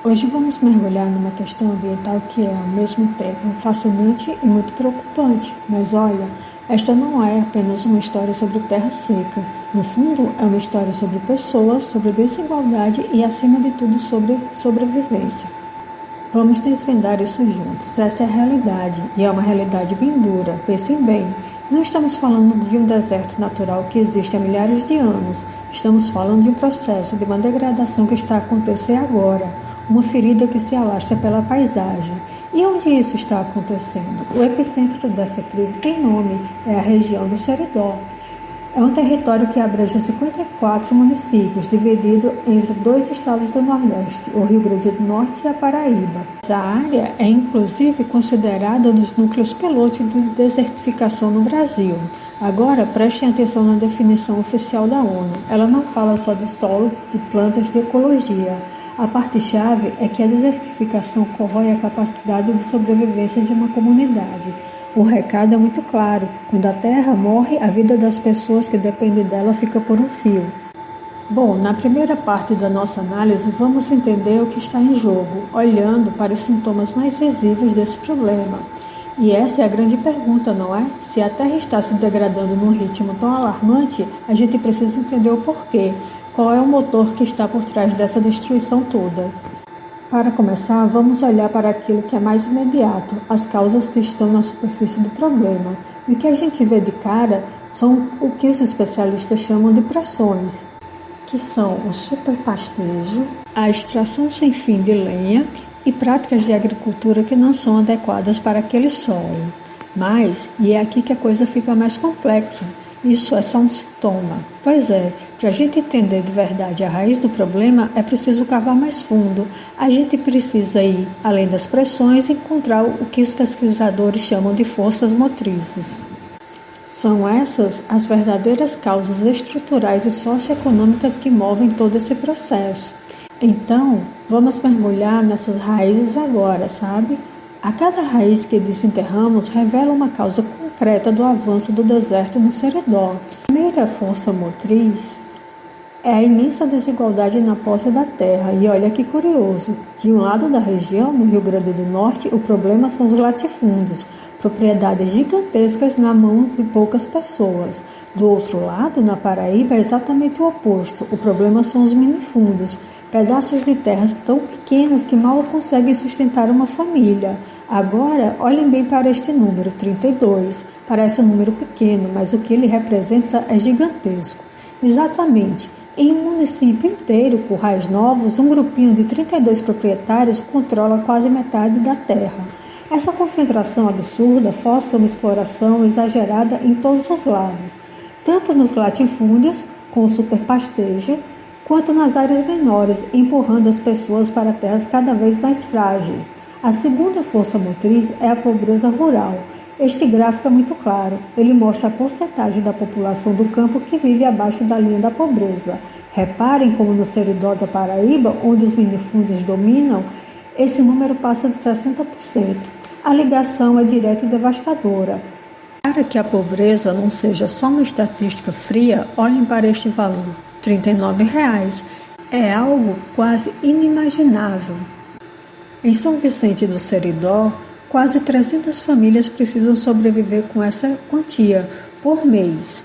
Hoje vamos mergulhar numa questão ambiental que é, ao mesmo tempo, fascinante e muito preocupante. Mas olha, esta não é apenas uma história sobre terra seca. No fundo, é uma história sobre pessoas, sobre desigualdade e, acima de tudo, sobre sobrevivência. Vamos desvendar isso juntos. Essa é a realidade, e é uma realidade bem dura. Pensem bem, não estamos falando de um deserto natural que existe há milhares de anos. Estamos falando de um processo, de uma degradação que está a acontecer agora. Uma ferida que se alastra pela paisagem. E onde isso está acontecendo? O epicentro dessa crise tem nome, é a região do Seridó. É um território que abrange 54 municípios, dividido entre 2 estados do Nordeste, o Rio Grande do Norte e a Paraíba. Essa área é, inclusive, considerada um dos núcleos pilotos de desertificação no Brasil. Agora, prestem atenção na definição oficial da ONU. Ela não fala só de solo, de plantas, de ecologia. A parte-chave é que a desertificação corrói a capacidade de sobrevivência de uma comunidade. O recado é muito claro: quando a terra morre, a vida das pessoas que dependem dela fica por um fio. Bom, na primeira parte da nossa análise, vamos entender o que está em jogo, olhando para os sintomas mais visíveis desse problema. E essa é a grande pergunta, não é? Se a terra está se degradando num ritmo tão alarmante, a gente precisa entender o porquê. Qual é o motor que está por trás dessa destruição toda? Para começar, vamos olhar para aquilo que é mais imediato, as causas que estão na superfície do problema. E o que a gente vê de cara são o que os especialistas chamam de pressões, que são o superpastejo, a extração sem fim de lenha e práticas de agricultura que não são adequadas para aquele solo. Mas, e é aqui que a coisa fica mais complexa, isso é só um sintoma. Pois é, para a gente entender de verdade a raiz do problema, é preciso cavar mais fundo. A gente precisa ir, além das pressões, encontrar o que os pesquisadores chamam de forças motrizes. São essas as verdadeiras causas estruturais e socioeconômicas que movem todo esse processo. Então, vamos mergulhar nessas raízes agora, sabe? A cada raiz que desenterramos revela uma causa concreta do avanço do deserto no Seridó. A primeira força motriz é a imensa desigualdade na posse da terra. E olha que curioso, de um lado da região, no Rio Grande do Norte, o problema são os latifúndios, propriedades gigantescas na mão de poucas pessoas. Do outro lado, na Paraíba, é exatamente o oposto. O problema são os minifúndios, pedaços de terras tão pequenos que mal conseguem sustentar uma família. Agora, olhem bem para este número, 32. Parece um número pequeno, mas o que ele representa é gigantesco. Exatamente. Em um município inteiro, Currais Novos, um grupinho de 32 proprietários controla quase metade da terra. Essa concentração absurda força uma exploração exagerada em todos os lados, tanto nos latifúndios, com o superpastejo, quanto nas áreas menores, empurrando as pessoas para terras cada vez mais frágeis. A segunda força motriz é a pobreza rural. Este gráfico é muito claro. Ele mostra a porcentagem da população do campo que vive abaixo da linha da pobreza. Reparem como no Seridó da Paraíba, onde os minifúndios dominam, esse número passa de 60%. A ligação é direta e devastadora. Para que a pobreza não seja só uma estatística fria, olhem para este valor, R$ 39. É algo quase inimaginável. Em São Vicente do Seridó, quase 300 famílias precisam sobreviver com essa quantia por mês.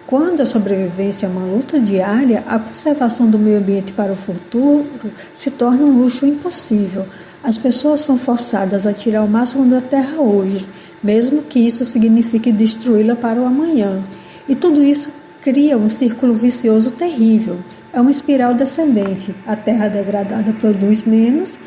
Quando a sobrevivência é uma luta diária, a conservação do meio ambiente para o futuro se torna um luxo impossível. As pessoas são forçadas a tirar o máximo da terra hoje, mesmo que isso signifique destruí-la para o amanhã. E tudo isso cria um círculo vicioso terrível. É uma espiral descendente. A terra degradada produz menos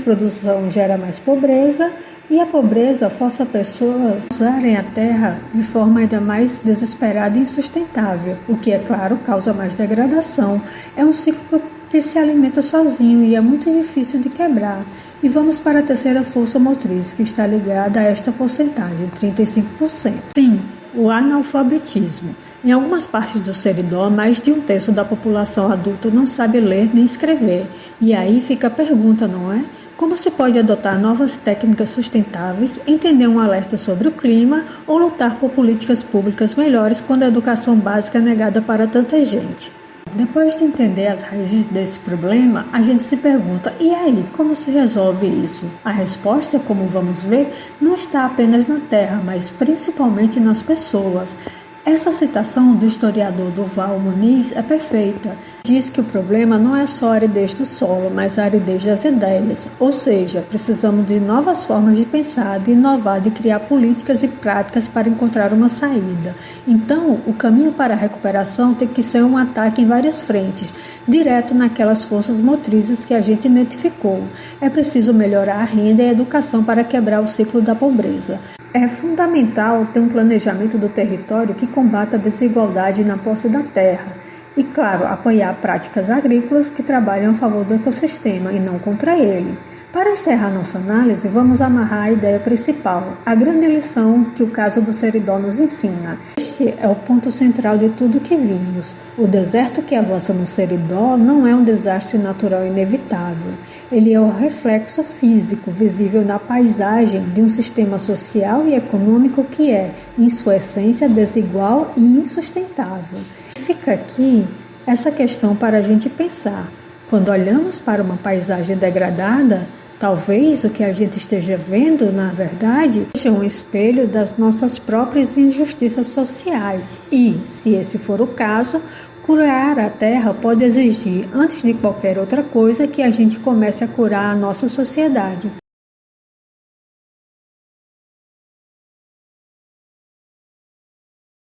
produção gera mais pobreza, e a pobreza força pessoas a usarem a terra de forma ainda mais desesperada e insustentável, o que, é claro, causa mais degradação. É um ciclo que se alimenta sozinho e é muito difícil de quebrar. E vamos para a terceira força motriz, que está ligada a esta porcentagem, 35%. Sim, o analfabetismo. Em algumas partes do Seridó, mais de 1/3 da população adulta não sabe ler nem escrever. E aí fica a pergunta, não é? Como se pode adotar novas técnicas sustentáveis, entender um alerta sobre o clima ou lutar por políticas públicas melhores quando a educação básica é negada para tanta gente? Depois de entender as raízes desse problema, a gente se pergunta, e aí, como se resolve isso? A resposta, como vamos ver, não está apenas na Terra, mas principalmente nas pessoas. Essa citação do historiador Durval Muniz é perfeita. Diz que o problema não é só a aridez do solo, mas a aridez das ideias. Ou seja, precisamos de novas formas de pensar, de inovar, de criar políticas e práticas para encontrar uma saída. Então, o caminho para a recuperação tem que ser um ataque em várias frentes, direto naquelas forças motrizes que a gente identificou. É preciso melhorar a renda e a educação para quebrar o ciclo da pobreza. É fundamental ter um planejamento do território que combata a desigualdade na posse da terra e, claro, apoiar práticas agrícolas que trabalham a favor do ecossistema e não contra ele. Para encerrar nossa análise, vamos amarrar a ideia principal, a grande lição que o caso do Seridó nos ensina. Este é o ponto central de tudo que vimos. O deserto que avança no Seridó não é um desastre natural inevitável. Ele é o reflexo físico visível na paisagem de um sistema social e econômico que é, em sua essência, desigual e insustentável. Fica aqui essa questão para a gente pensar. Quando olhamos para uma paisagem degradada, talvez o que a gente esteja vendo, na verdade, seja um espelho das nossas próprias injustiças sociais. E, se esse for o caso, curar a terra pode exigir, antes de qualquer outra coisa, que a gente comece a curar a nossa sociedade.